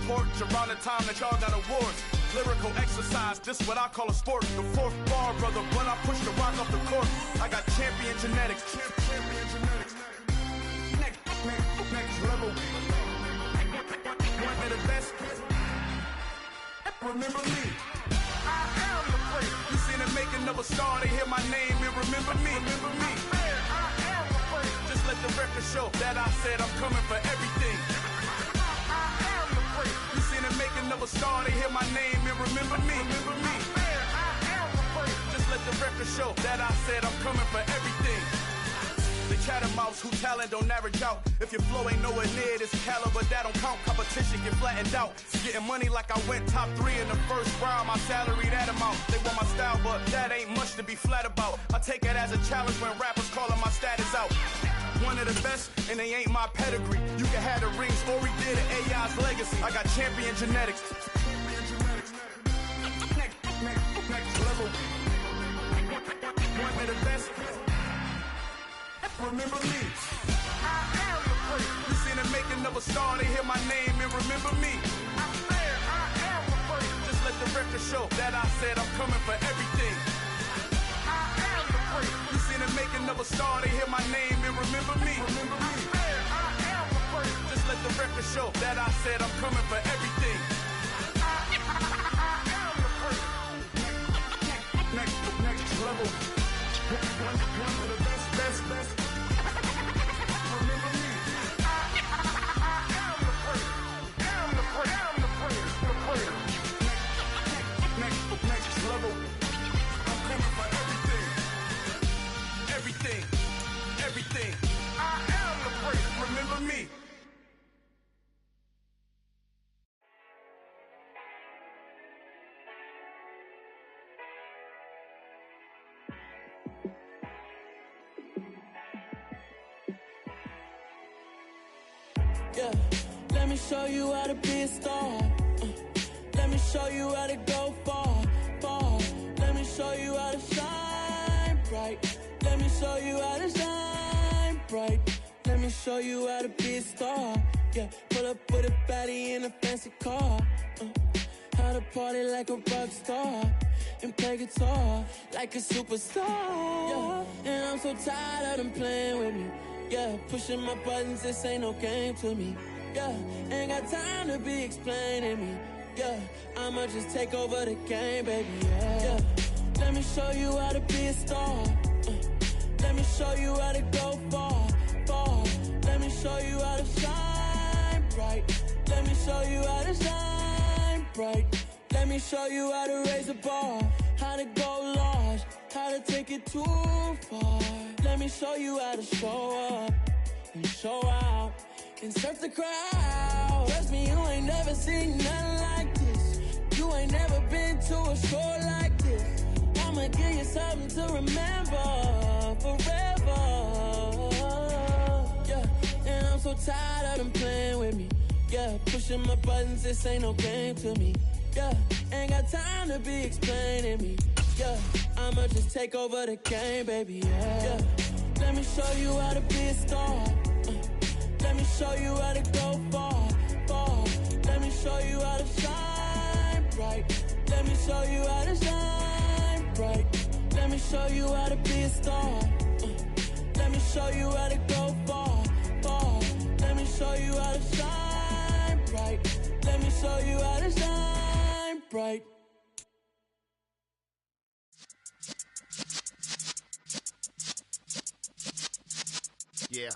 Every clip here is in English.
porch around the time that y'all got awards. Lyrical exercise, this what I call a sport. The fourth bar, brother, when I push the rock off the court. I got champion genetics. Champion genetics. Next level. One of the best. Remember me. I am the place. You seen the making of a star, they hear my name and remember me. Remember me. I am the place. Just let the record show that I said I'm coming for everything. I am the place. You seen the making of a star, they hear my name and remember me. Remember me. I am the place. Just let the record show that I said I'm coming for everything. The chattermouths who talent don't average out. If your flow ain't nowhere near this caliber, that don't count. Competition get flattened out. Getting money like I went top 3 in the first round. My salary that amount. They want my style, but that ain't much to be flat about. I take it as a challenge when rappers calling my status out. One of the best, and they ain't my pedigree. You can have the rings, or we did an AI's legacy. I got champion genetics. Next level. One of the best. Remember me. I am the place. You seen the making of a star, they hear my name and remember me. I said I am the place. Just let the record show that I said I'm coming for everything. I am the place. You seen the making of a star, they hear my name and remember me. Remember me. I said I am the place. Just let the record show that I said I'm coming for everything. I am the place. Next level. One of the best. Next level. I'm coming for everything. Everything. I am the place. Remember me. Yeah, let me show you how to be a star. Let me show you how to go far. Let me show you how to shine bright. Let me show you how to shine bright. Let me show you how to be a star. Yeah, pull up with a baddie in a fancy car. How to party like a rock star and play guitar like a superstar. Yeah, and I'm so tired of them playing with me. Yeah, pushing my buttons, this ain't no game to me. Yeah, ain't got time to be explaining me. Yeah, I'ma just take over the game, baby. Yeah, let me show you how to be a star. Let me show you how to go far. Let me show you how to shine bright. Let me show you how to shine bright. Let me show you how to raise the bar, how to go large, how to take it too far. Let me show you how to show up and show out and surf the crowd. Trust me, you ain't never seen nothing like this. You ain't never been to a show like this. I'ma give you something to remember forever. Yeah, and I'm so tired of them playing with me. Yeah, pushing my buttons, this ain't no game to me. Yeah, ain't got time to be explaining me. Yeah, I'ma just take over the game, baby. Yeah, let me show you how to be a star. Let me show you how to go far. Let me show you how to shine bright. Let me show you how to shine bright. Let me show you how to be a star. Let me show you how to go far. Let me show you how to shine bright. Let me show you how to shine bright. Yeah.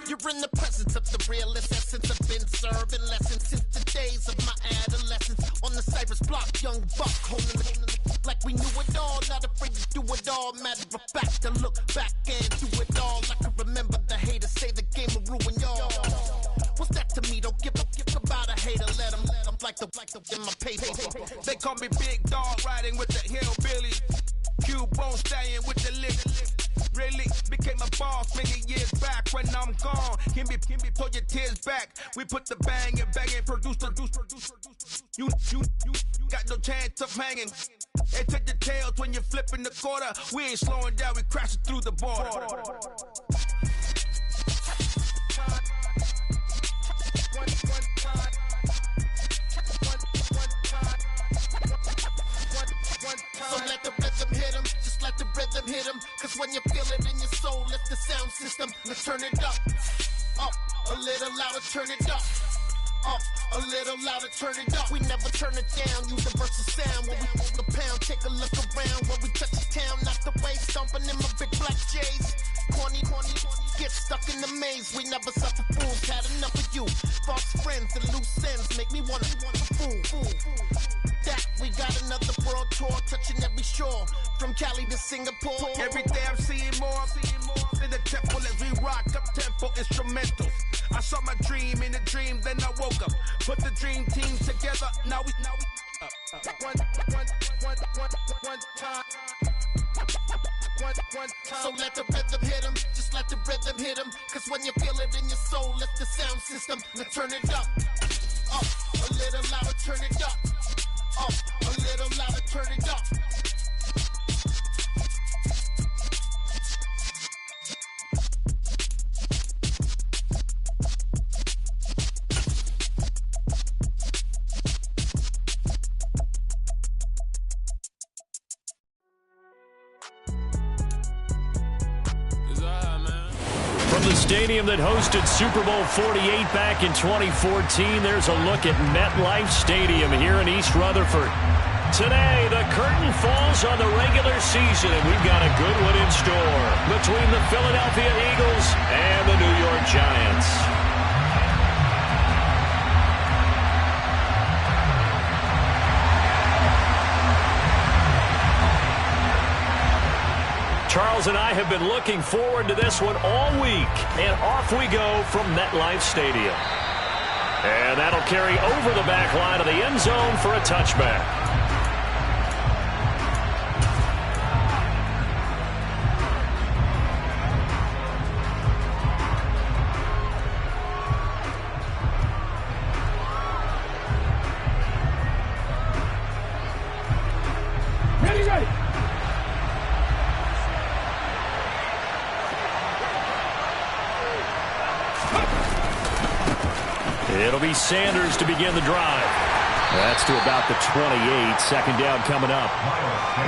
You're in the presence of the realest essence. I've been serving lessons since the days of my adolescence. On the Cypress block, young buck holding it like we knew it all. Not afraid to do it all. Matter of fact, to look back and do it all. I can remember the haters say the game will ruin y'all. What's that to me? Don't give about a hater. Let them like the in my paper. They call me Big Dog, riding with the hillbilly. Q-Bone stallion with the lick. Really became a boss many years back. When I'm gone, can be pull your tears back. We put the bang and produce. You got no chance of hanging. They take your tails when you're flipping the quarter. We ain't slowing down, we crashing through the border. turn it up. Up, a little louder, turn it up. Up, a little louder, turn it up. We never turn it down, universal sound. When we pull the pound, take a look around. When we touch the town, not the way, stomping in my big black J's. Corny, get stuck in the maze. We never suffer fools, had enough of you. False friends and loose ends make me wanna fool. That we got another world tour, touching every shore, from Cali to Singapore. Every day I'm seeing more in the temple as we rock up tempo instrumentals. I saw my dream in a dream, then I woke up. Put the dream team together. Now we one time. So let the rhythm hit him, just let the rhythm hit him. Cause when you feel it in your soul, lift the sound system and turn it up. Up, a little louder, turn it up. Up, a little louder, turn it up. From the stadium that hosted Super Bowl 48 back in 2014, there's a look at MetLife Stadium here in East Rutherford. Today, the curtain falls on the regular season, and we've got a good one in store between the Philadelphia Eagles and the New York Giants. Charles and I have been looking forward to this one all week, and off we go from MetLife Stadium. And that'll carry over the back line of the end zone for a touchback. It'll be Sanders to begin the drive. That's to about the 28. Second down coming up.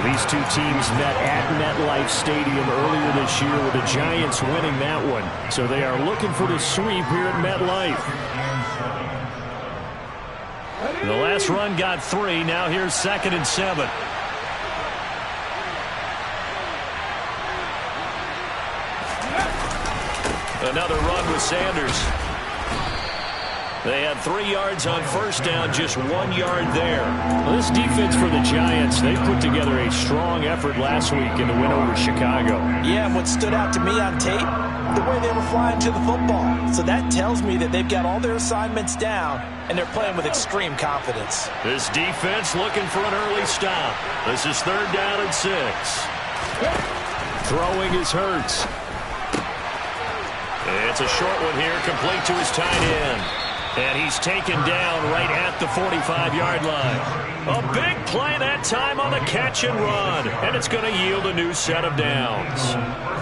These two teams met at MetLife Stadium earlier this year with the Giants winning that one. So they are looking for the sweep here at MetLife. The last run got 3. Now here's 2nd and 7. Another run with Sanders. They had 3 yards on first down, just 1 yard there. Well, this defense for the Giants, they put together a strong effort last week in the win over Chicago. Yeah, and what stood out to me on tape, the way they were flying to the football. So that tells me that they've got all their assignments down, and they're playing with extreme confidence. This defense looking for an early stop. This is 3rd down and 6. Throwing is Hurts. It's a short one here, complete to his tight end. And he's taken down right at the 45-yard line. A big play that time on the catch and run. And it's going to yield a new set of downs.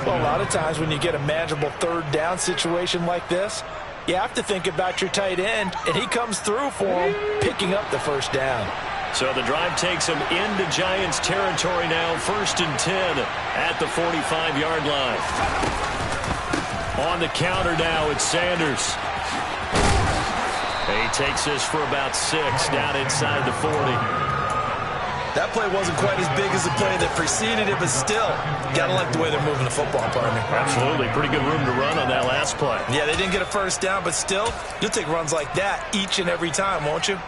Well, a lot of times when you get a manageable 3rd down situation like this, you have to think about your tight end, and he comes through for him, picking up the 1st down. So the drive takes him into Giants territory now, 1st and 10 at the 45-yard line. On the counter now, it's Sanders. He takes this for about 6 down inside the 40. That play wasn't quite as big as the play that preceded it, but still, gotta like the way they're moving the football, partner. Absolutely. Pretty good room to run on that last play. Yeah, they didn't get a 1st down, but still, you'll take runs like that each and every time, won't you?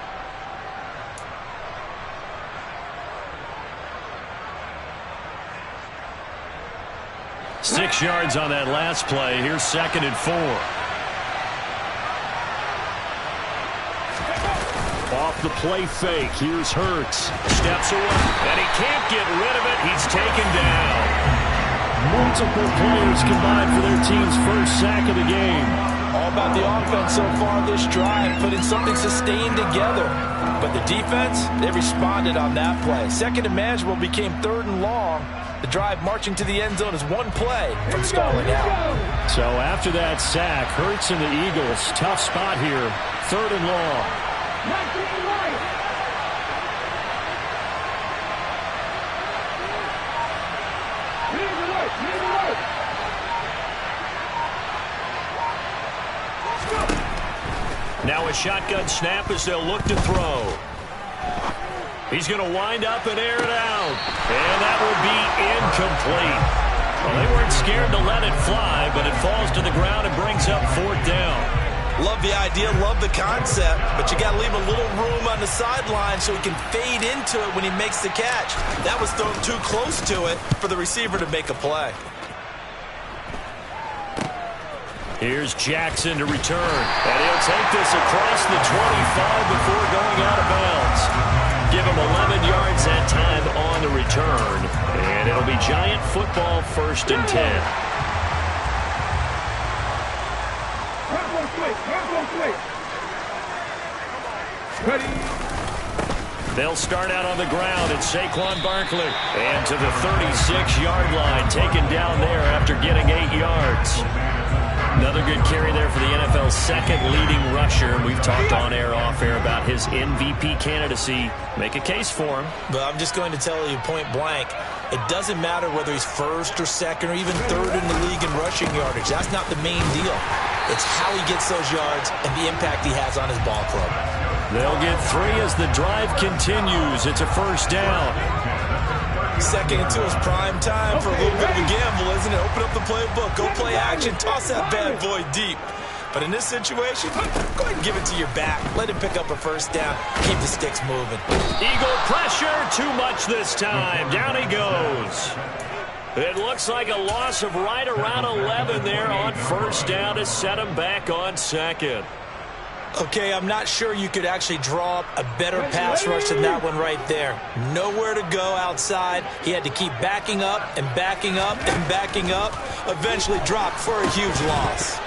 Six yards on that last play. Here's 2nd and 4. Off the play fake. Here's Hurts. Steps away. And he can't get rid of it. He's taken down. Multiple players combined for their team's 1st sack of the game. All about the offense so far this drive, putting something sustained together. But the defense, they responded on that play. 2nd and manageable became 3rd and long. The drive marching to the end zone is 1 play from stalling out. So after that sack, Hurts and the Eagles, tough spot here, 3rd and long. Now a shotgun snap as they'll look to throw. He's going to wind up and air it out. And that will be incomplete. Well, they weren't scared to let it fly, but it falls to the ground and brings up 4th down. Love the idea, love the concept, but you got to leave a little room on the sideline so he can fade into it when he makes the catch. That was thrown too close to it for the receiver to make a play. Here's Jackson to return, and he'll take this across the 25 before going out of bounds. Give him 11 yards that time on the return, and it'll be Giant football 1st and 10. They'll start out on the ground at Saquon Barkley. And to the 36-yard line, taken down there after getting 8 yards. Another good carry there for the NFL's 2nd leading rusher. We've talked on air, off air about his MVP candidacy. Make a case for him. But I'm just going to tell you point blank, it doesn't matter whether he's 1st or 2nd or even 3rd in the league in rushing yardage. That's not the main deal. It's how he gets those yards and the impact he has on his ball club. They'll get 3 as the drive continues. It's a 1st down. 2nd and 2 is prime time for a little bit of a gamble, isn't it? Open up the playbook, go play action, toss that bad boy deep. But in this situation, go ahead and give it to your back. Let him pick up a 1st down. Keep the sticks moving. Eagle pressure, too much this time. Down he goes. It looks like a loss of right around 11 there on 1st down to set him back on 2nd. Okay, I'm not sure you could actually draw up a better pass rush than that one right there. Nowhere to go outside. He had to keep backing up and backing up and backing up. Eventually dropped for a huge loss.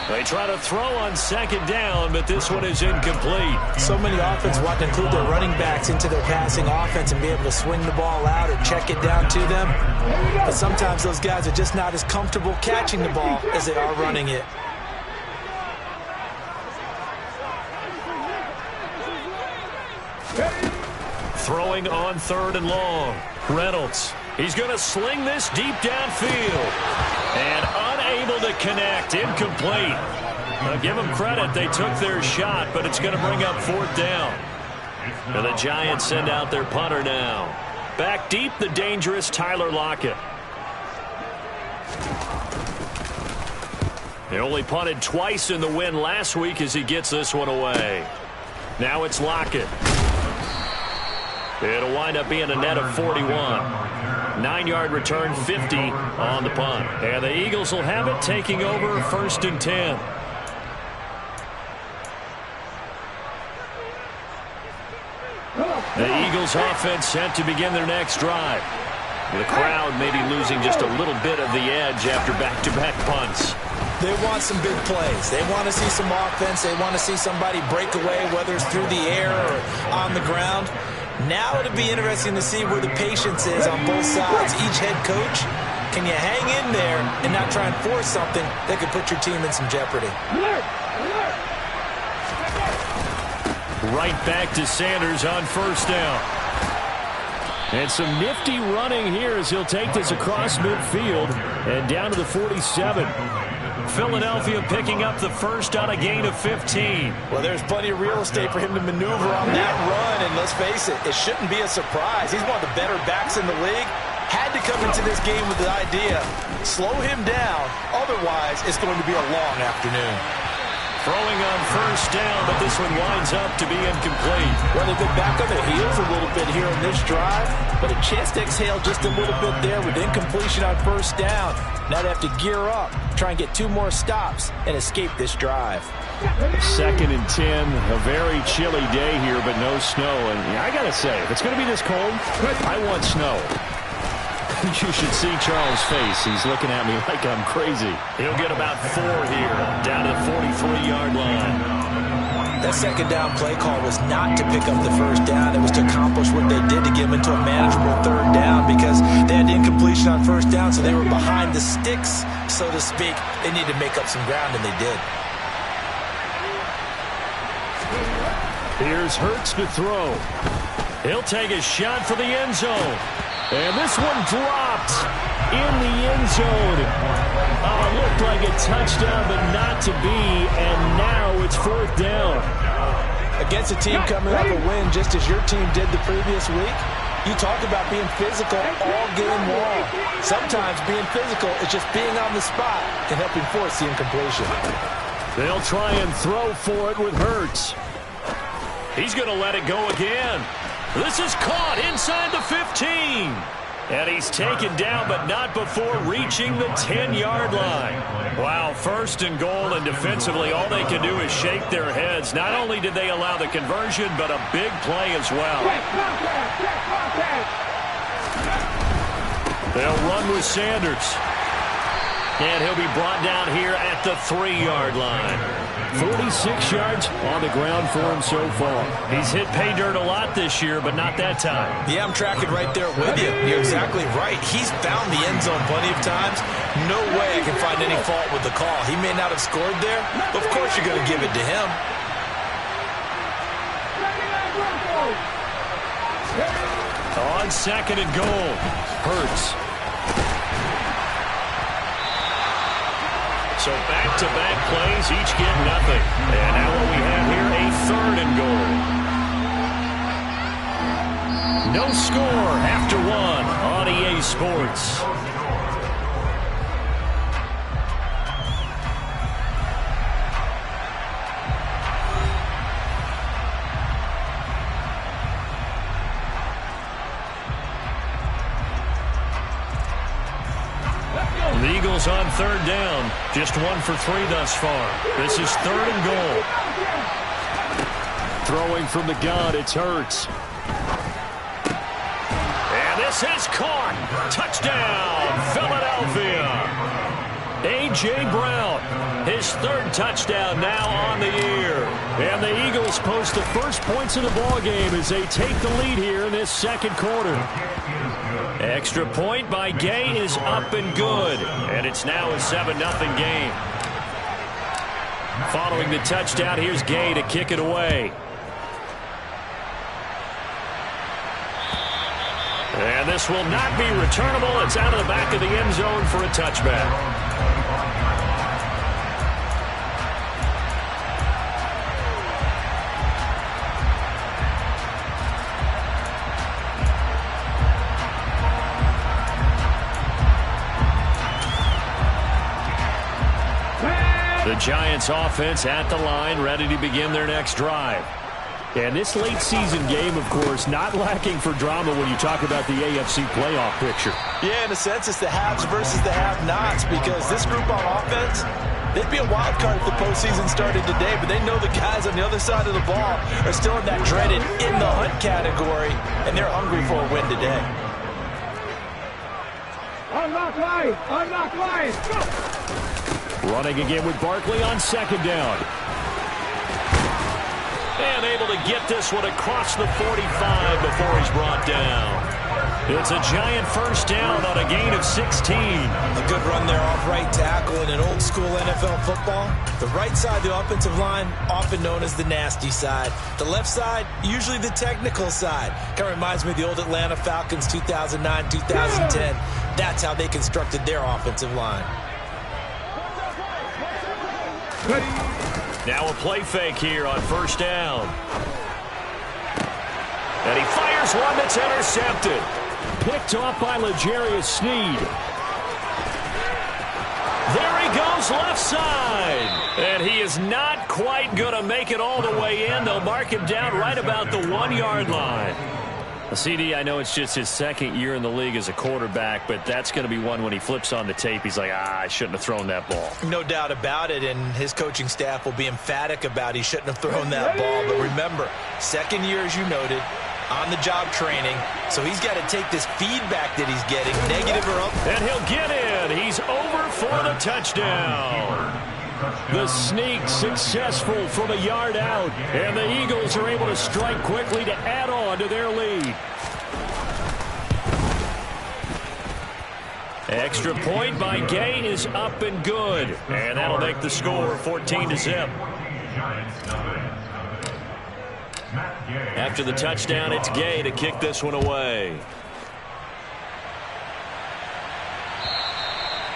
They try to throw on 2nd down, but this one is incomplete. So many offenses want to include their running backs into their passing offense and be able to swing the ball out or check it down to them. But sometimes those guys are just not as comfortable catching the ball as they are running it. Throwing on 3rd and long. Reynolds. He's going to sling this deep downfield. And unable to connect. Incomplete. Now give them credit. They took their shot, but it's going to bring up 4th down. And the Giants send out their punter now. Back deep, the dangerous Tyler Lockett. They only punted twice in the win last week as he gets this one away. Now it's Lockett. It'll wind up being a net of 41. 9-yard return, 50 on the punt. And the Eagles will have it, taking over 1st and 10. The Eagles offense set to begin their next drive. The crowd maybe losing just a little bit of the edge after back-to-back punts. They want some big plays. They want to see some offense. They want to see somebody break away, whether it's through the air or on the ground. Now it'll be interesting to see where the patience is on both sides. Each head coach, can you hang in there and not try and force something that could put your team in some jeopardy? Right back to Sanders on 1st down. And some nifty running here as he'll take this across midfield and down to the 47. Philadelphia picking up the 1st on a gain of 15. Well, there's plenty of real estate for him to maneuver on that run, and let's face it, it shouldn't be a surprise. He's one of the better backs in the league. Had to come into this game with the idea, slow him down, otherwise it's going to be a long afternoon. Throwing on 1st down, but this one winds up to be incomplete. Well, they've been back on their heels a little bit here in this drive, but a chance to exhale just a little bit there with incompletion on 1st down. Now they have to gear up, try and get 2 more stops, and escape this drive. 2nd and 10, a very chilly day here, but no snow. And I got to say, if it's going to be this cold, I want snow. You should see Charles' face. He's looking at me like I'm crazy. He'll get about 4 here, down to the 43-yard line. That 2nd down play call was not to pick up the 1st down. It was to accomplish what they did to get them into a manageable 3rd down because they had incompletion on 1st down, so they were behind the sticks, so to speak. They needed to make up some ground, and they did. Here's Hurts to throw. He'll take a shot for the end zone. And this one dropped in the end zone. Oh, it looked like a touchdown, but not to be, and now it's 4th down. Against a team coming off a win just as your team did the previous week, you talk about being physical all game long. Sometimes being physical is just being on the spot and helping force the incompletion. They'll try and throw for it with Hurts. He's going to let it go again. This is caught inside the 15. And he's taken down, but not before reaching the 10-yard line. Wow, 1st and goal, and defensively, all they can do is shake their heads. Not only did they allow the conversion, but a big play as well. They'll run with Sanders. And he'll be brought down here at the 3-yard line. 46 yards on the ground for him so far. He's hit pay dirt a lot this year, but not that time. Yeah, I'm tracking right there with you. You're exactly right. He's found the end zone plenty of times. No way I can find any fault with the call. He may not have scored there, but of course you're going to give it to him. On 2nd and goal, Hurts. So back-to-back plays, each get nothing. And now what we have here, a 3rd and goal. No score after 1 on EA Sports. The Eagles on 3rd down. Just 1 for 3 thus far. This is 3rd and goal. Throwing from the gun, it's Hurts. And this is caught. Touchdown, Philadelphia. A.J. Brown, his 3rd touchdown now on the year. And the Eagles post the first points of the ballgame as they take the lead here in this 2nd quarter. Extra point by Gay is up and good. And it's now a 7-0 game. Following the touchdown, here's Gay to kick it away. And this will not be returnable. It's out of the back of the end zone for a touchback. The Giants offense at the line, ready to begin their next drive. And this late season game, of course, not lacking for drama when you talk about the AFC playoff picture. Yeah, in a sense, it's the haves versus the have-nots, because this group on offense, they'd be a wild card if the postseason started today, but they know the guys on the other side of the ball are still in that dreaded in the hunt category, and they're hungry for a win today. Unlock line! Unlock line! Go! Running again with Barkley on 2nd down. And able to get this one across the 45 before he's brought down. It's a Giant 1st down on a gain of 16. A good run there off right tackle in an old school NFL football. The right side of the offensive line, often known as the nasty side. The left side, usually the technical side. Kind of reminds me of the old Atlanta Falcons 2009, 2010. That's how they constructed their offensive line. Now a play fake here on 1st down. And he fires one that's intercepted. Picked off by L'Jarius Sneed. There he goes left side. And he is not quite going to make it all the way in. They'll mark him down right about the 1-yard line. CD, I know it's just his 2nd year in the league as a quarterback, but that's going to be one when he flips on the tape. He's like, I shouldn't have thrown that ball. No doubt about it, and his coaching staff will be emphatic about he shouldn't have thrown that ball. But remember, 2nd year, as you noted, on-the-job training, so he's got to take this feedback that he's getting, negative or up. And he'll get in. He's over for the touchdown. The sneak successful from a yard out, and the Eagles are able to strike quickly to add on to their lead. Extra point by Gay is up and good, and that'll make the score 14-0. After the touchdown, it's Gay to kick this one away.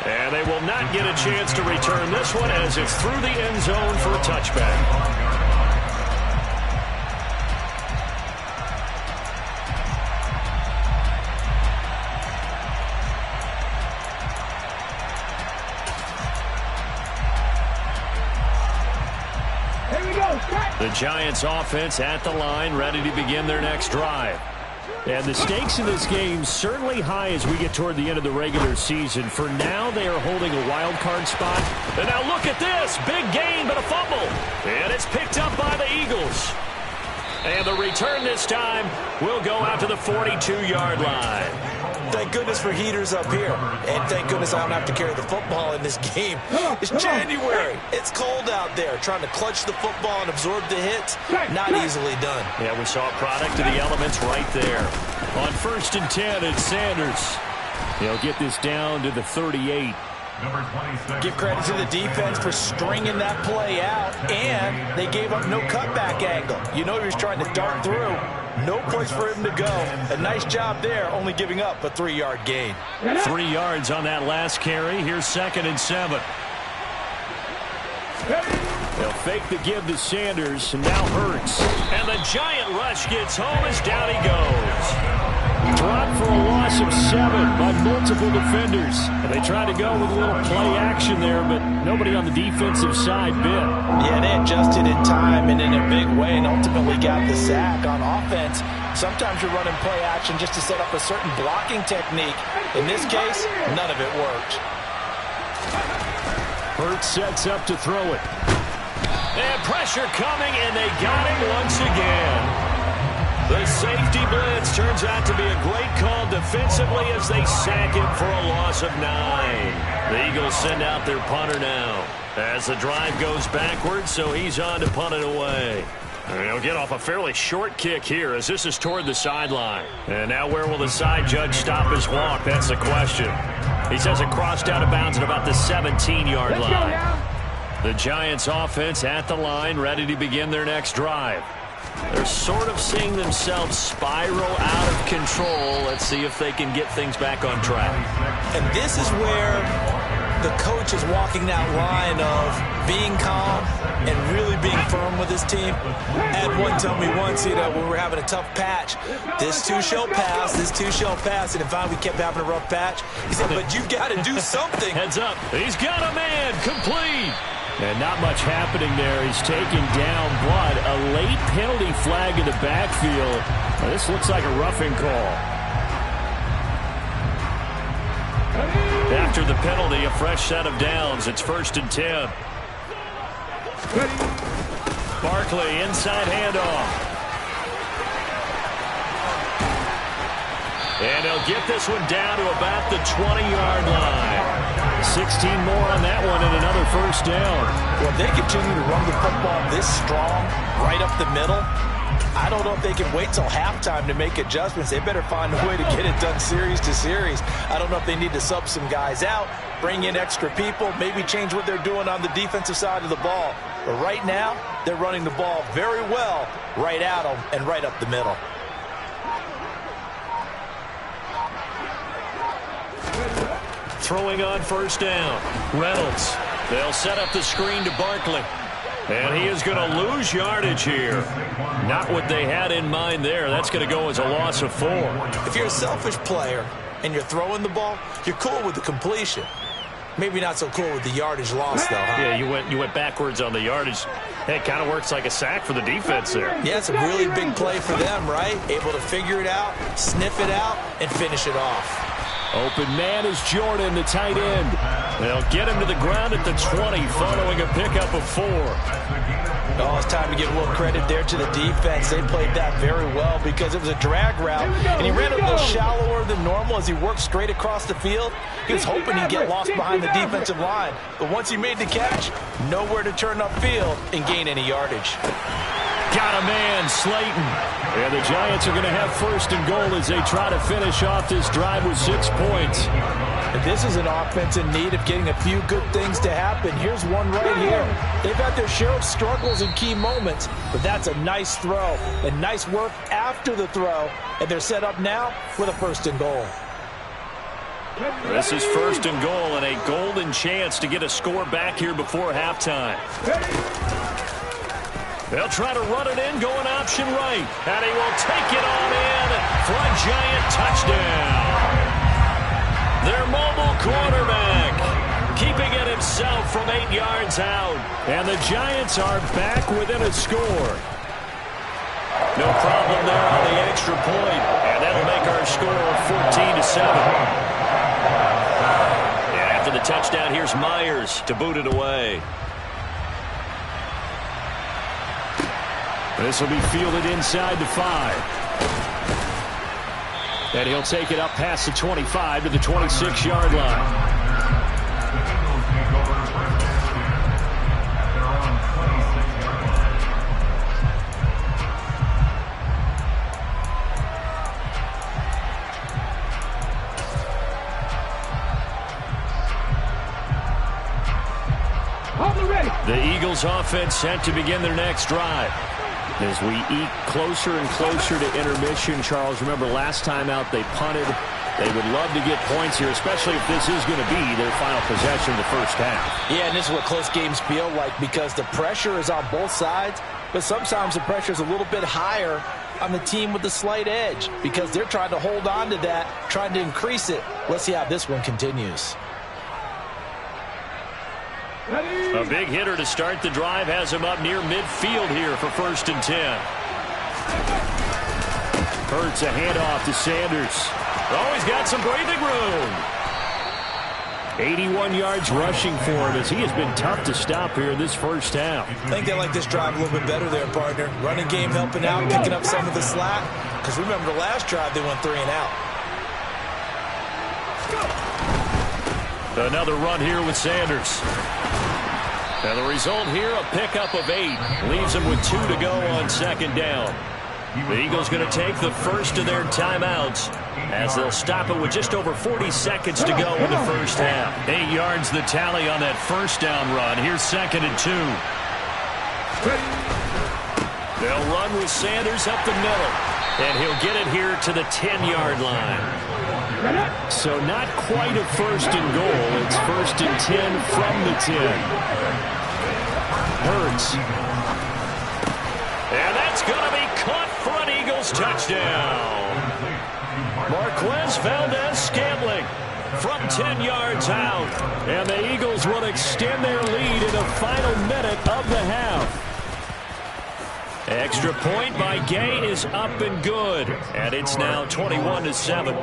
And they will not get a chance to return this one as it's through the end zone for a touchback. The Giants offense at the line, ready to begin their next drive. And the stakes in this game certainly high as we get toward the end of the regular season. For now, they are holding a wild card spot. And now look at this. Big gain, but a fumble. And it's picked up by the Eagles. And the return this time will go out to the 42-yard line. Thank goodness for heaters up here. And thank goodness I don't have to carry the football in this game. It's January. It's cold out there. Trying to clutch the football and absorb the hits, not easily done. Yeah, we saw a product of the elements right there. On 1st and 10, it's Sanders. He'll get this down to the 38. Give credit to the defense for stringing that play out, and they gave up no cutback angle. You know he was trying to dart through. No place for him to go. A nice job there, only giving up a 3-yard gain. 3 yards on that last carry. Here's 2nd and 7. They'll fake the give to Sanders, and now Hurts. And the giant rush gets home as down he goes. Dropped for a loss of 7 by multiple defenders. And they tried to go with a little play action there, but nobody on the defensive side bit. Yeah, they adjusted in time and in a big way and ultimately got the sack. On offense, sometimes you're running play action just to set up a certain blocking technique. In this case, none of it worked. Hurts sets up to throw it. And pressure coming, and they got him once again. The safety blitz turns out to be a great call defensively as they sack him for a loss of 9. The Eagles send out their punter now as the drive goes backwards, so he's on to punt it away. And he'll get off a fairly short kick here as this is toward the sideline. And now where will the side judge stop his walk? That's the question. He says it crossed out of bounds at about the 17-yard line. The Giants offense at the line, ready to begin their next drive. They're sort of seeing themselves spiral out of control. Let's see if they can get things back on track. And this is where the coach is walking that line of being calm and really being firm with his team. Had one tell me once, when we were having a tough patch, this too shall pass, this too shall pass. And if we kept having a rough patch, he said, but you've got to do something. Heads up. He's got a man. Complete. And not much happening there. He's taken down blood. A late penalty flag in the backfield. Now, this looks like a roughing call. After the penalty, a fresh set of downs. It's 1st and 10. Barkley, inside handoff. And they'll get this one down to about the 20-yard line. 16 more on that one and another 1st down. Well, if they continue to run the football this strong, right up the middle, I don't know if they can wait till halftime to make adjustments. They better find a way to get it done series to series. I don't know if they need to sub some guys out, bring in extra people, maybe change what they're doing on the defensive side of the ball. But right now, they're running the ball very well right at them and right up the middle. Throwing on 1st down. Reynolds. They'll set up the screen to Barkley. And he is going to lose yardage here. Not what they had in mind there. That's going to go as a loss of 4. If you're a selfish player and you're throwing the ball, you're cool with the completion. Maybe not so cool with the yardage loss, though, huh? Yeah, you went backwards on the yardage. Hey, it kind of works like a sack for the defense there. Yeah, it's a really big play for them, right? Able to figure it out, sniff it out, and finish it off. Open man is Jordan, the tight end. They'll get him to the ground at the 20 following a pickup of 4. Oh, it's time to give a little credit there to the defense. They played that very well because it was a drag route, and he ran a little shallower than normal as he worked straight across the field. He was hoping he'd get lost behind the defensive line, but once he made the catch, nowhere to turn upfield and gain any yardage. Got a man, Slayton. And the Giants are going to have 1st and goal as they try to finish off this drive with 6 points. And this is an offense in need of getting a few good things to happen. Here's one right here. They've had their share of struggles in key moments, but that's a nice throw and nice work after the throw. And they're set up now with a 1st and goal. This is first and goal, and a golden chance to get a score back here before halftime. They'll try to run it in, going option right. And he will take it on in for a giant touchdown. Their mobile quarterback keeping it himself from 8 yards out. And the Giants are back within a score. No problem there on the extra point. And that'll make our score 14-7. And after the touchdown, here's Myers to boot it away. This will be fielded inside the 5. And he'll take it up past the 25 to the 26-yard line. The Eagles offense set to begin their next drive. As we eke closer and closer to intermission, Charles, remember last time out they punted. They would love to get points here, especially if this is going to be their final possession of the first half. Yeah, and this is what close games feel like because the pressure is on both sides, but sometimes the pressure is a little bit higher on the team with the slight edge because they're trying to hold on to that, trying to increase it. Let's see how this one continues. A big hitter to start the drive has him up near midfield here for 1st and 10. Hurts a handoff to Sanders. Oh, he's got some breathing room. 81 yards rushing for him as he has been tough to stop here in this first half. I think they like this drive a little bit better there, partner. Running game helping out, picking up some of the slack. Because remember the last drive they went 3 and out. Another run here with Sanders. And the result here, a pickup of 8. Leaves them with 2 to go on 2nd down. The Eagles going to take the first of their timeouts as they'll stop it with just over 40 seconds to go in the first half. 8 yards the tally on that first down run. Here's 2nd and 2. They'll run with Sanders up the middle. And he'll get it here to the 10-yard line. So not quite a 1st and goal. It's 1st and 10 from the 10. Hurts. And that's going to be caught for an Eagles touchdown. Marquez Valdez-Scantling from 10 yards out. And the Eagles will extend their lead in the final minute of the half. Extra point by Gay is up and good. And it's now 21-7.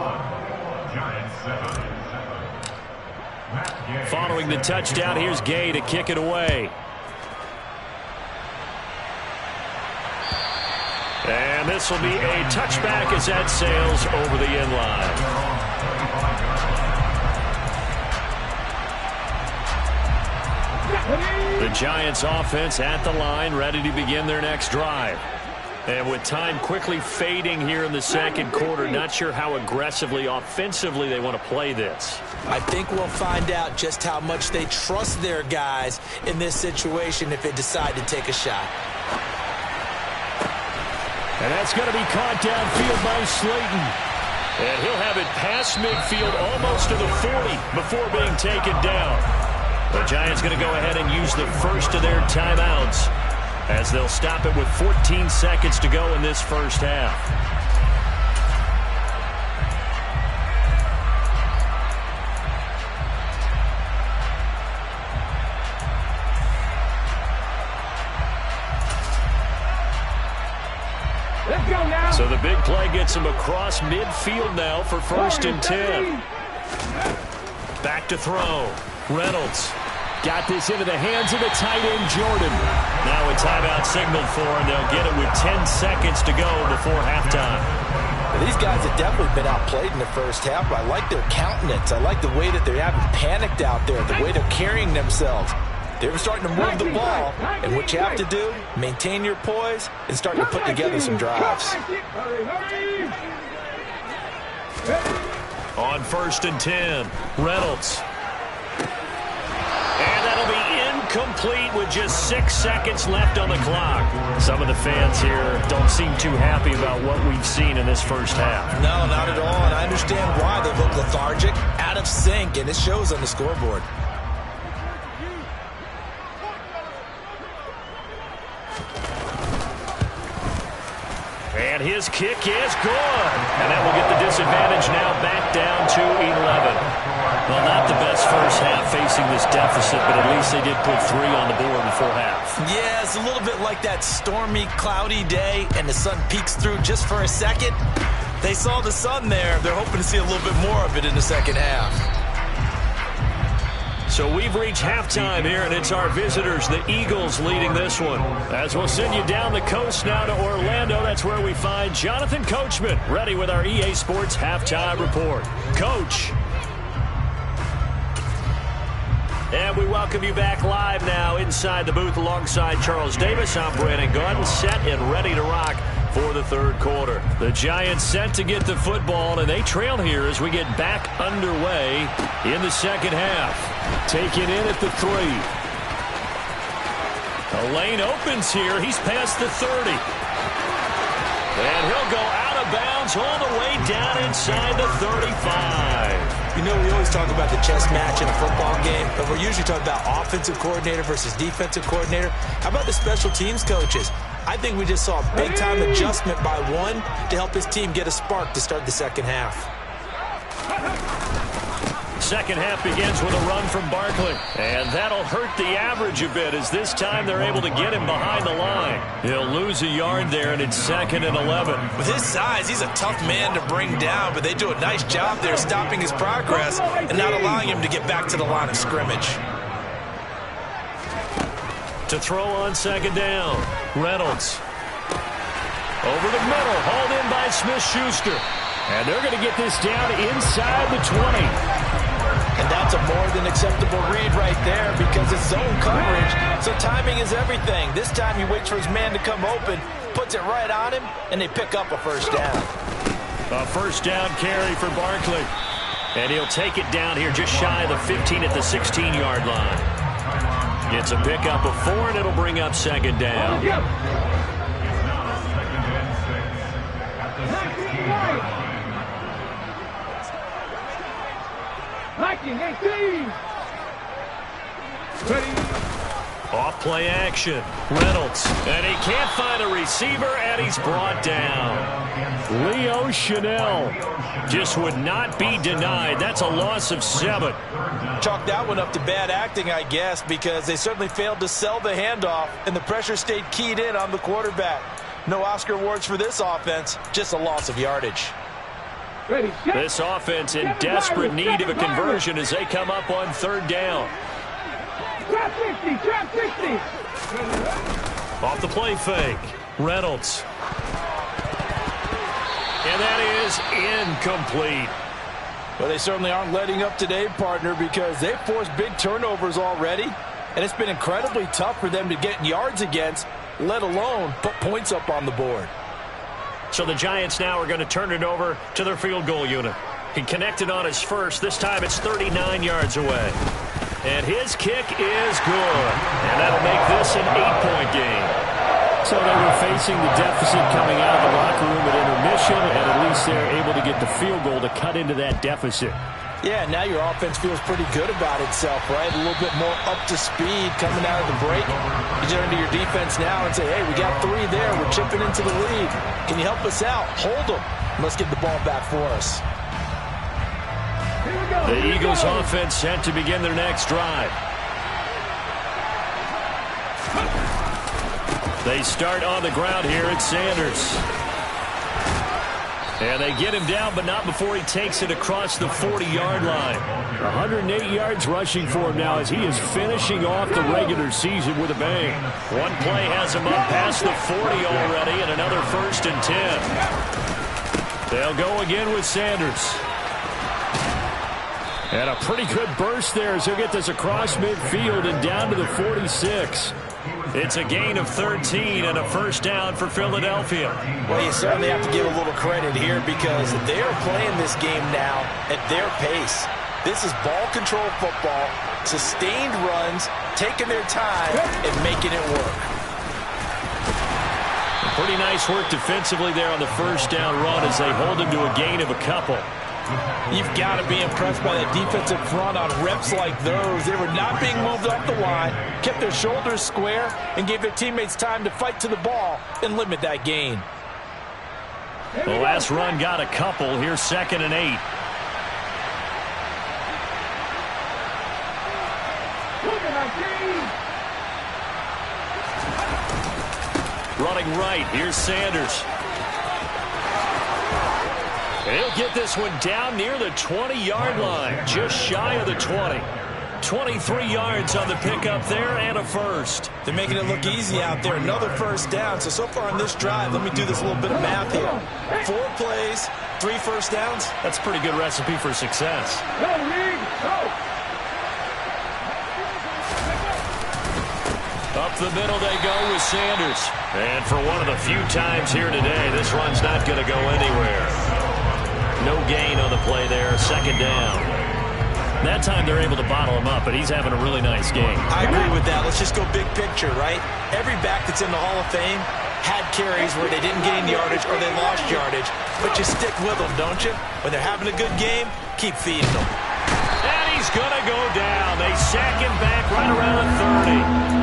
Following the touchdown, here's Gay to kick it away. And this will be a touchback as that sails over the end line. The Giants offense at the line, ready to begin their next drive. And with time quickly fading here in the 2nd quarter, not sure how aggressively, offensively they want to play this. I think we'll find out just how much they trust their guys in this situation if they decide to take a shot. And that's going to be caught downfield by Slayton. And he'll have it past midfield almost to the 40 before being taken down. The Giants going to go ahead and use the first of their timeouts as they'll stop it with 14 seconds to go in this first half. Let's go now. So the big play gets him across midfield now for 1st and 10. Back to throw. Reynolds got this into the hands of the tight end, Jordan. Now a timeout signaled for, and they'll get it with 10 seconds to go before halftime. These guys have definitely been outplayed in the first half, but I like their countenance. I like the way that they haven't panicked out there, the way they're carrying themselves. They're starting to move the ball, and what you have to do, maintain your poise and start to put together some drives. On 1st and 10, Reynolds. And that'll be incomplete with just 6 seconds left on the clock. Some of the fans here don't seem too happy about what we've seen in this first half. No, not at all, and I understand why. They look lethargic, out of sync, and it shows on the scoreboard. And his kick is good. And that will get the disadvantage now back down to 11. Well, not the best first half facing this deficit, but at least they did put 3 on the board before half. Yeah, it's a little bit like that stormy, cloudy day, and the sun peeks through just for a second. They saw the sun there. They're hoping to see a little bit more of it in the second half. So we've reached halftime here, and it's our visitors, the Eagles, leading this one. As we'll send you down the coast now to Orlando, that's where we find Jonathan Coachman, ready with our EA Sports Halftime Report. Coach. And we welcome you back live now inside the booth alongside Charles Davis. I'm Brandon Gaudin, set and ready to rock for the third quarter. The Giants set to get the football, and they trail here as we get back underway in the second half. Taken in at the 3. The lane opens here. He's past the 30. And he'll go out of bounds all the way down inside the 35. You know, we always talk about the chess match in a football game, but we're usually talking about offensive coordinator versus defensive coordinator. How about the special teams coaches? I think we just saw a big-time adjustment by one to help his team get a spark to start the second half. Second half begins with a run from Barkley. And that'll hurt the average a bit as this time they're able to get him behind the line. He'll lose a yard there, and it's 2nd and 11. With his size, he's a tough man to bring down, but they do a nice job there stopping his progress and not allowing him to get back to the line of scrimmage. To throw on 2nd down, Reynolds. Over the middle, hauled in by Smith-Schuster. And they're going to get this down inside the 20. And that's a more than acceptable read right there because it's zone coverage, so timing is everything. This time he waits for his man to come open, puts it right on him, and they pick up a first down. A first down carry for Barkley. And he'll take it down here just shy of the 15 at the 16-yard line. It's a pickup of 4, and it'll bring up 2nd down. Off play action. Reynolds. And he can't find a receiver, and he's brought down. Leo Chanel just would not be denied. That's a loss of 7. Chalk that one up to bad acting, I guess, because they certainly failed to sell the handoff, and the pressure stayed keyed in on the quarterback. No Oscar awards for this offense, just a loss of yardage. This offense in desperate need of a conversion as they come up on 3rd down. Trap 60, trap 60. Off the play fake, Reynolds. And that is incomplete. Well, they certainly aren't letting up today, partner, because they've forced big turnovers already, and it's been incredibly tough for them to get yards against, let alone put points up on the board. So the Giants now are going to turn it over to their field goal unit. He connected on his first. This time it's 39 yards away. And his kick is good. And that'll make this an 8-point game. So they were facing the deficit coming out of the locker room at intermission, and at least they're able to get the field goal to cut into that deficit. Yeah, now your offense feels pretty good about itself, right? A little bit more up to speed coming out of the break. You turn to your defense now and say, hey, we got 3 there. We're chipping into the lead. Can you help us out? Hold them. Let's get the ball back for us. The Eagles offense set to begin their next drive. They start on the ground here at Sanders. And they get him down, but not before he takes it across the 40-yard line. 108 yards rushing for him now as he is finishing off the regular season with a bang. One play has him up past the 40 already, and another 1st and 10. They'll go again with Sanders. And a pretty good burst there as he'll get this across midfield and down to the 46. It's a gain of 13 and a first down for Philadelphia. Well, you certainly have to give a little credit here because they're playing this game now at their pace. This is ball control football, sustained runs, taking their time, and making it work. Pretty nice work defensively there on the first down run as they hold him to a gain of a couple. You've got to be impressed by that defensive front on reps like those. They were not being moved off the line, kept their shoulders square, and gave their teammates time to fight to the ball and limit that gain. The last run got a couple. Here's 2nd and 8. Running right, here's Sanders. He'll get this one down near the 20-yard line, just shy of the 20. 23 yards on the pickup there and a first. They're making it look easy out there. Another first down. So far on this drive, let me do this little bit of math here. 4 plays, 3 first downs. That's a pretty good recipe for success. Up the middle they go with Sanders. And for one of the few times here today, this run's not going to go anywhere. No gain on the play there. 2nd down. That time they're able to bottle him up, but he's having a really nice game. I agree with that. Let's just go big picture, right? Every back that's in the Hall of Fame had carries where they didn't gain yardage or they lost yardage. But you stick with them, don't you? When they're having a good game, keep feeding them. And he's going to go down. They sack him back right around the 30.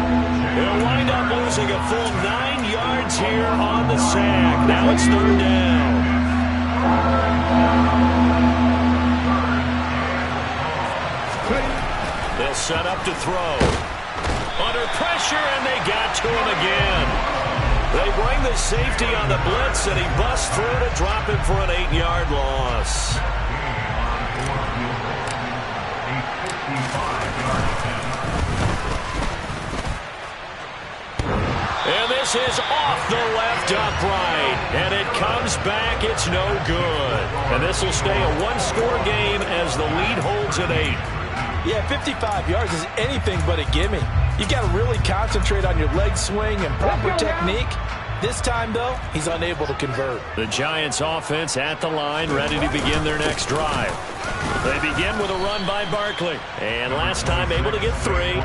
They'll wind up losing a full 9 yards here on the sack. Now it's 3rd down. They'll set up to throw. Under pressure, and they got to him again. They bring the safety on the blitz, and he busts through to drop him for an 8-yard loss. And this is off the left upright. And it comes back. It's no good. And this will stay a 1-score game as the lead holds at 8. Yeah, 55 yards is anything but a gimme. You've got to really concentrate on your leg swing and proper technique. This time, though, he's unable to convert. The Giants offense at the line, ready to begin their next drive. They begin with a run by Barkley. And last time able to get 3.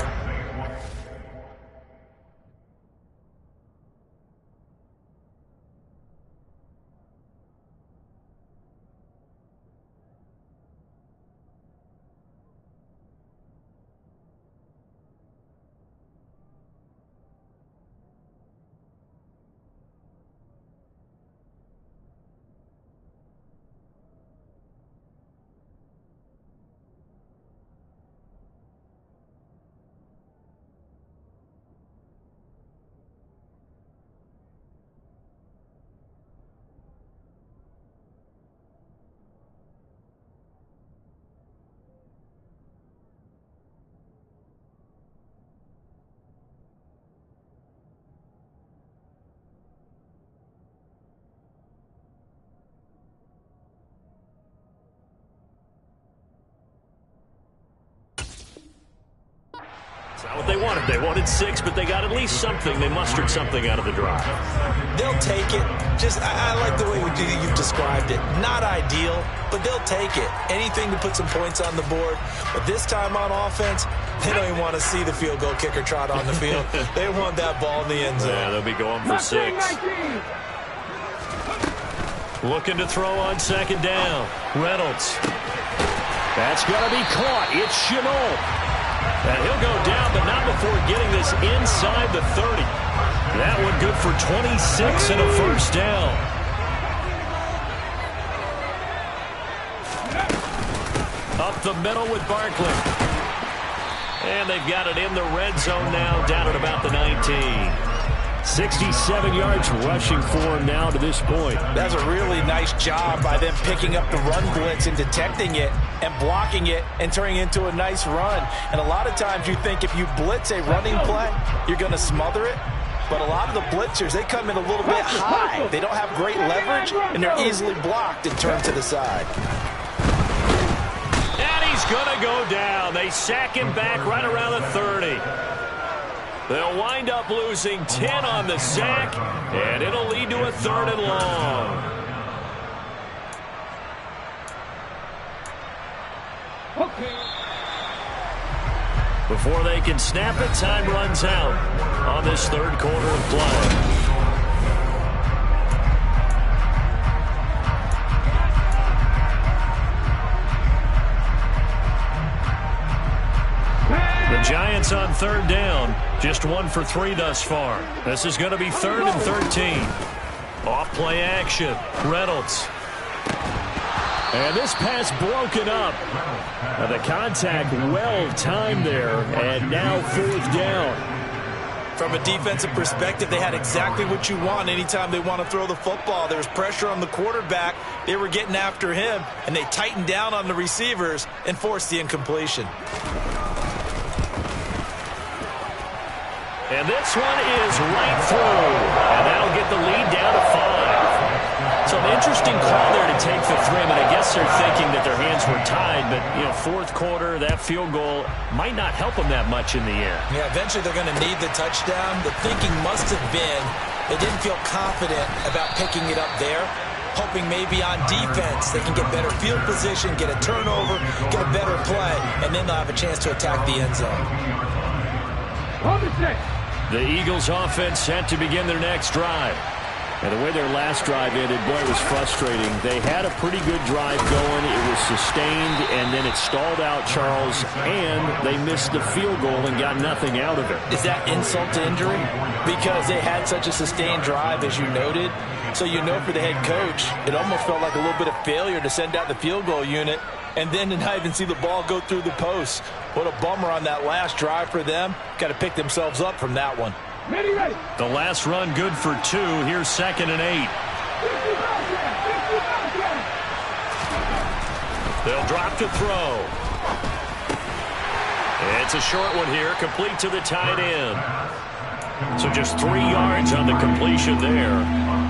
Not what they wanted. They wanted 6, but they got at least something. They mustered something out of the drive. They'll take it. I like the way you've described it. Not ideal, but they'll take it. Anything to put some points on the board. But this time on offense, they don't even want to see the field goal kicker trot on the field. They want that ball in the end zone. Yeah, they'll be going for 6. Looking to throw on 2nd down. Reynolds. That's going to be caught. It's Chenault. And he'll go down, but not before getting this inside the 30. That one good for 26 and a first down. Up the middle with Barkley. And they've got it in the red zone now, down at about the 19. 67 yards rushing for him now to this point. That's a really nice job by them picking up the run blitz and detecting it and blocking it and turning it into a nice run. And a lot of times you think if you blitz a running play, you're going to smother it. But a lot of the blitzers, they come in a little bit high. They don't have great leverage, and they're easily blocked and turned to the side. And he's going to go down. They sack him back right around the 30. They'll wind up losing 10 on the sack, and it'll lead to a 3rd and long. Okay. Before they can snap it, time runs out on this third quarter of play. The Giants on third down, just 1 for 3 thus far. This is going to be 3rd and 13. Off play action, Reynolds. And this pass broken up. The contact well timed there, and now 4th down. From a defensive perspective, they had exactly what you want anytime they want to throw the football. There was pressure on the quarterback. They were getting after him, and they tightened down on the receivers and forced the incompletion. And this one is right through. And that'll get the lead down to 5. So an interesting call there to take the 3. I mean, I guess they're thinking that their hands were tied, but, you know, 4th quarter, that field goal might not help them that much in the air. Yeah, eventually they're going to need the touchdown. The thinking must have been they didn't feel confident about picking it up there, hoping maybe on defense they can get better field position, get a turnover, get a better play, and then they'll have a chance to attack the end zone. The Eagles offense set to begin their next drive. And the way their last drive ended, boy, it was frustrating. They had a pretty good drive going. It was sustained, and then it stalled out, Charles, and they missed the field goal and got nothing out of it. Is that insult to injury? Because they had such a sustained drive, as you noted. So you know for the head coach, it almost felt like a little bit of failure to send out the field goal unit and then to not even see the ball go through the post. What a bummer on that last drive for them. Got to pick themselves up from that one. Ready. The last run good for 2. Here's 2nd and 8. They'll drop to throw. It's a short one here, complete to the tight end. So just 3 yards on the completion there.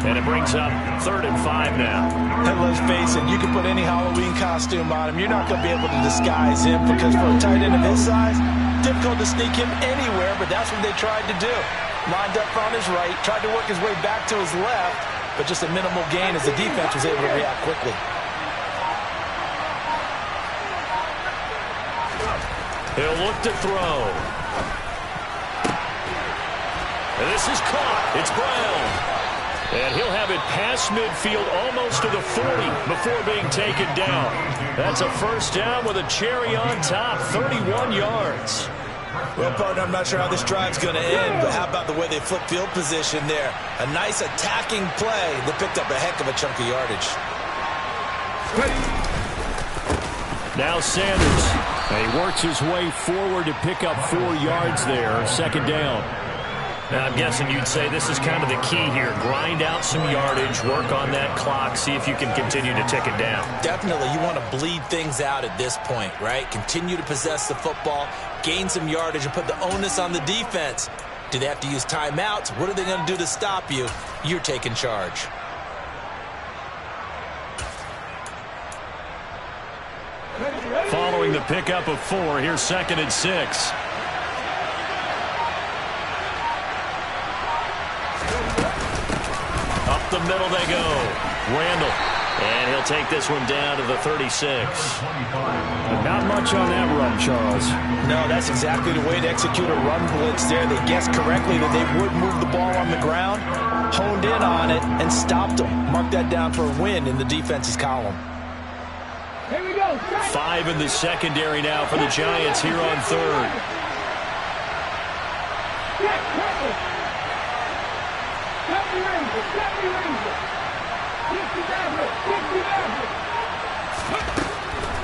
And it brings up 3rd and 5 now. And let's face it, you can put any Halloween costume on him. You're not going to be able to disguise him because for a tight end of his size, difficult to sneak him anywhere, but that's what they tried to do. Lined up on his right, tried to work his way back to his left, but just a minimal gain as the defense was able to react quickly. He'll look to throw. And this is caught. It's Brown. And he'll have it past midfield almost to the 40 before being taken down. That's a first down with a cherry on top, 31 yards. Well, partner, I'm not sure how this drive's going to end, but how about the way they flip field position there? A nice attacking play that picked up a heck of a chunk of yardage. Now Sanders. He works his way forward to pick up 4 yards there, 2nd down. Now, I'm guessing you'd say this is kind of the key here. Grind out some yardage, work on that clock, see if you can continue to tick it down. Definitely. You want to bleed things out at this point, right? Continue to possess the football, gain some yardage, and put the onus on the defense. Do they have to use timeouts? What are they going to do to stop you? You're taking charge. Following the pickup of 4, here's 2nd and 6. Up the middle they go. Randall. And he'll take this one down to the 36. Not much on that run, Charles. No, that's exactly the way to execute a run blitz there. They guessed correctly that they would move the ball on the ground, honed in on it, and stopped them. Mark that down for a win in the defense's column. Here we go. 5 in the secondary now for the Giants here on 3rd.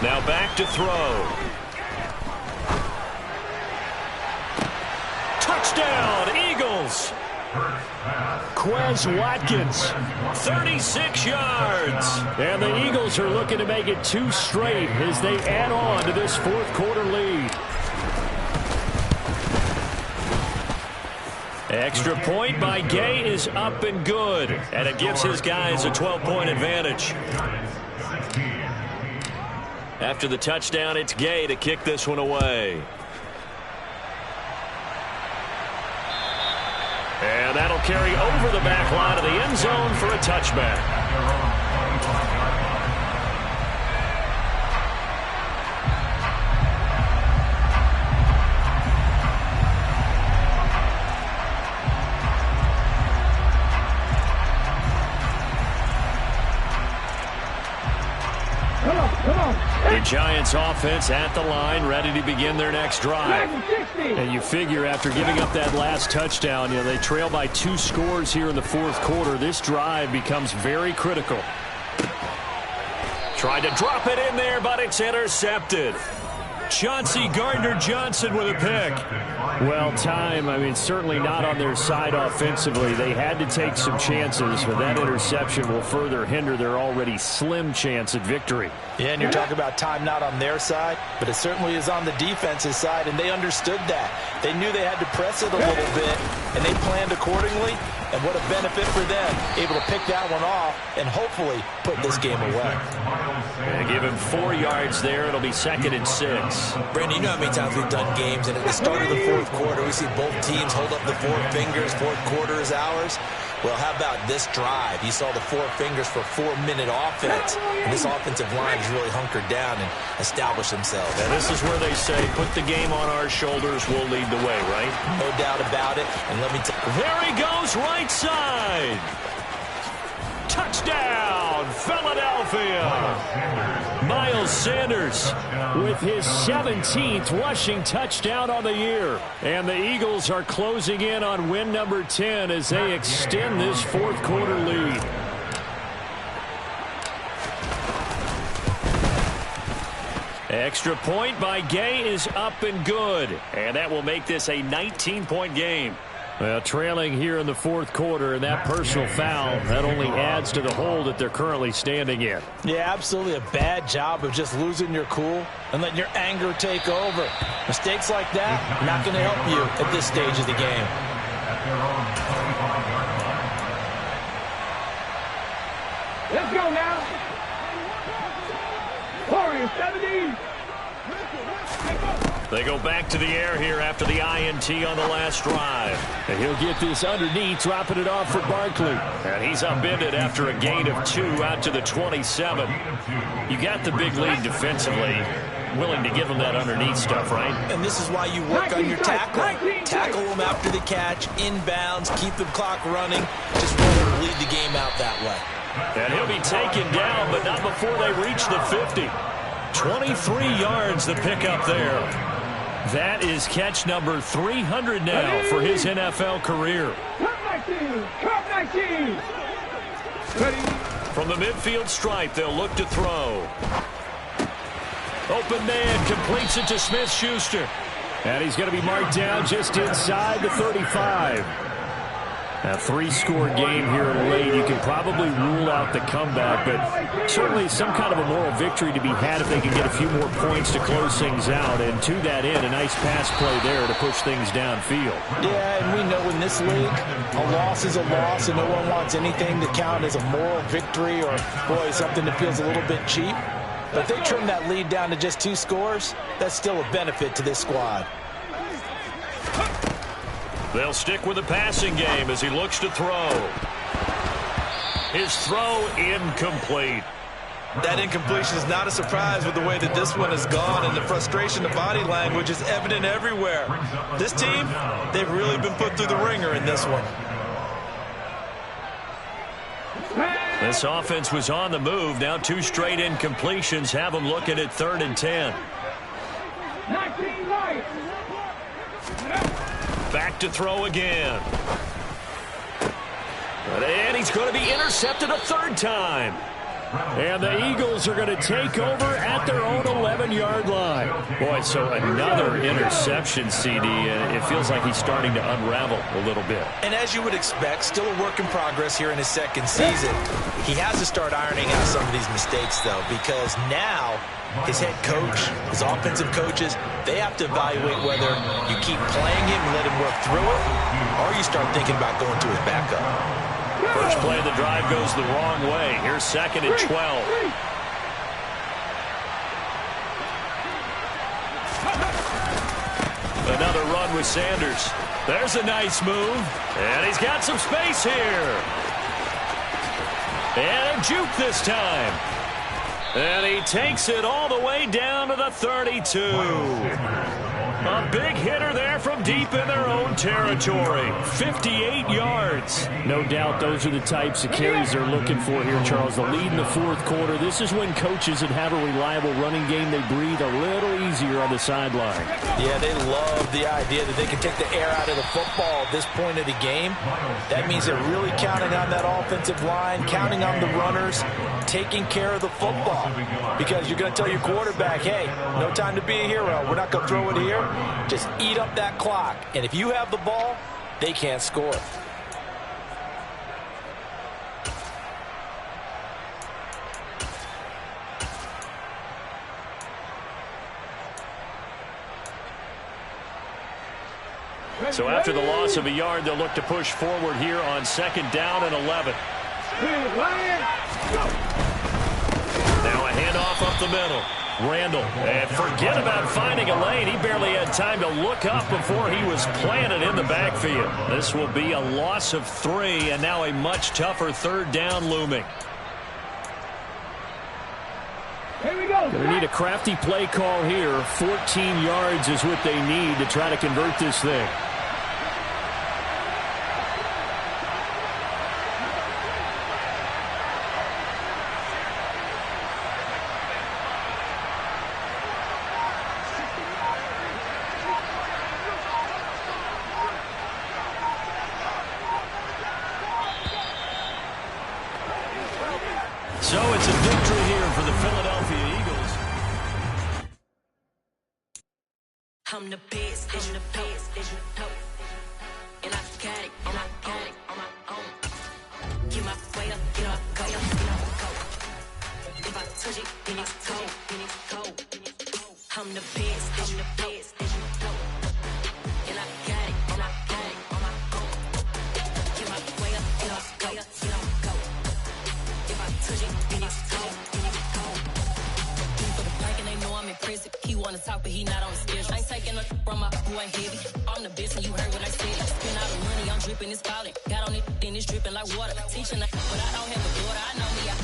Now back to throw. Touchdown, Eagles. Quez Watkins, 36 yards. And the Eagles are looking to make it 2 straight as they add on to this 4th quarter lead. Extra point by Gay is up and good. And it gives his guys a 12-point advantage. After the touchdown, it's Gay to kick this one away. And that'll carry over the back line of the end zone for a touchback. The Giants offense at the line, ready to begin their next drive. And you figure after giving up that last touchdown, they trail by 2 scores here in the fourth quarter. This drive becomes very critical. Tried to drop it in there, but it's intercepted. Chauncey Gardner-Johnson with a pick. Well, certainly not on their side offensively. They had to take some chances, but that interception will further hinder their already slim chance at victory. Yeah, and you're talking about time not on their side, but it certainly is on the defense's side, and they understood that. They knew they had to press it a little bit, and they planned accordingly, and what a benefit for them, able to pick that one off and hopefully put this game away. And give him 4 yards there. It'll be 2nd and 6. Brandon, you know how many times we've done games, and at the start of the fourth quarter, we see both teams hold up the 4 fingers, fourth quarter is ours. Well, how about this drive? You saw the 4 fingers for 4-minute offense, and this offensive line has really hunkered down and established themselves. And this is where they say, put the game on our shoulders, we'll lead the way, right? No doubt about it, and let me tell you. There he goes, right side. Touchdown, Philadelphia. Miles Sanders with his 17th rushing touchdown on the year. And the Eagles are closing in on win number 10 as they extend this fourth quarter lead. Extra point by Gay is up and good. And that will make this a 19-point game. Well, trailing here in the fourth quarter, and that personal foul, that only adds to the hole that they're currently standing in. Yeah, absolutely a bad job of just losing your cool and letting your anger take over. Mistakes like that, not going to help you at this stage of the game. Let's go now. Warriors 70. They go back to the air here after the INT on the last drive. And he'll get this underneath, dropping it off for Barkley. And he's upended after a gain of 2 out to the 27. You got the big lead defensively. Willing to give him that underneath stuff, right? And this is why you work on your tackle. Tackle them after the catch, inbounds, keep the clock running. Just really lead the game out that way. And he'll be taken down, but not before they reach the 50. 23 yards the pickup there. That is catch number 300 now for his NFL career. From the midfield stripe, they'll look to throw. Open man completes it to Smith-Schuster. And he's going to be marked down just inside the 35. A 3-score game here late. You can probably rule out the comeback, but certainly some kind of a moral victory to be had if they can get a few more points to close things out. And to that end, a nice pass play there to push things downfield. Yeah, and we know in this league, a loss is a loss, and no one wants anything to count as a moral victory or, boy, something that feels a little bit cheap. But if they trim that lead down to just 2 scores, that's still a benefit to this squad. They'll stick with the passing game as he looks to throw. His throw incomplete. That incompletion is not a surprise with the way that this one has gone, and the frustration, the body language is evident everywhere. This team, they've really been put through the ringer in this one. This offense was on the move. Now 2 straight incompletions have them looking at 3rd and 10. 19 right. Back to throw again. And he's going to be intercepted a 3rd time. And the Eagles are going to take over at their own 11-yard line. Boy, so another interception, CD, and it feels like he's starting to unravel a little bit. And as you would expect, still a work in progress here in his 2nd season. He has to start ironing out some of these mistakes, though, because now his head coach, his offensive coaches, they have to evaluate whether you keep playing him and let him work through it, or you start thinking about going to his backup. First play of the drive goes the wrong way. Here's 2nd and 12. Another run with Sanders. There's a nice move. And he's got some space here. And a juke this time. And he takes it all the way down to the 32. A big hitter there from deep in their own territory. 58 yards. No doubt those are the types of carries they're looking for here, Charles. The lead in the fourth quarter. This is when coaches that have a reliable running game, they breathe a little easier on the sideline. Yeah, they love the idea that they can take the air out of the football at this point of the game. That means they're really counting on that offensive line, counting on the runners, taking care of the football. Because you're going to tell your quarterback, hey, no time to be a hero. We're not going to throw it here. Just eat up that clock. And if you have the ball, they can't score. So after the loss of a yard, they'll look to push forward here on 2nd down and 11. Now a handoff up the middle. Randall, and forget about finding a lane. He barely had time to look up before he was planted in the backfield. This will be a loss of 3, and now a much tougher 3rd down looming. Here we go. Going to need a crafty play call here. 14 yards is what they need to try to convert this thing. So it's a victory here for the Philadelphia Eagles. I'm the best, I'm the best, and I got it, and I got it on my own. Get my way up, get up, go, go. If I touch it, then it's cold, then it's cold. I'm the best, I'm the best, and I got it, and I got it on my own. Get my way up, get up, go, go. If I touch it, then it's cold, then it's cold. For the plank and they know I'm impressive. He wanna talk, but he not on the schedule. I ain't taking no from my boy heavy. I'm the best and you heard what I said. Spend all the money, I'm dripping, it's falling. Got on it, then it's dripping like water. Teaching, but I don't have a daughter. I know me, I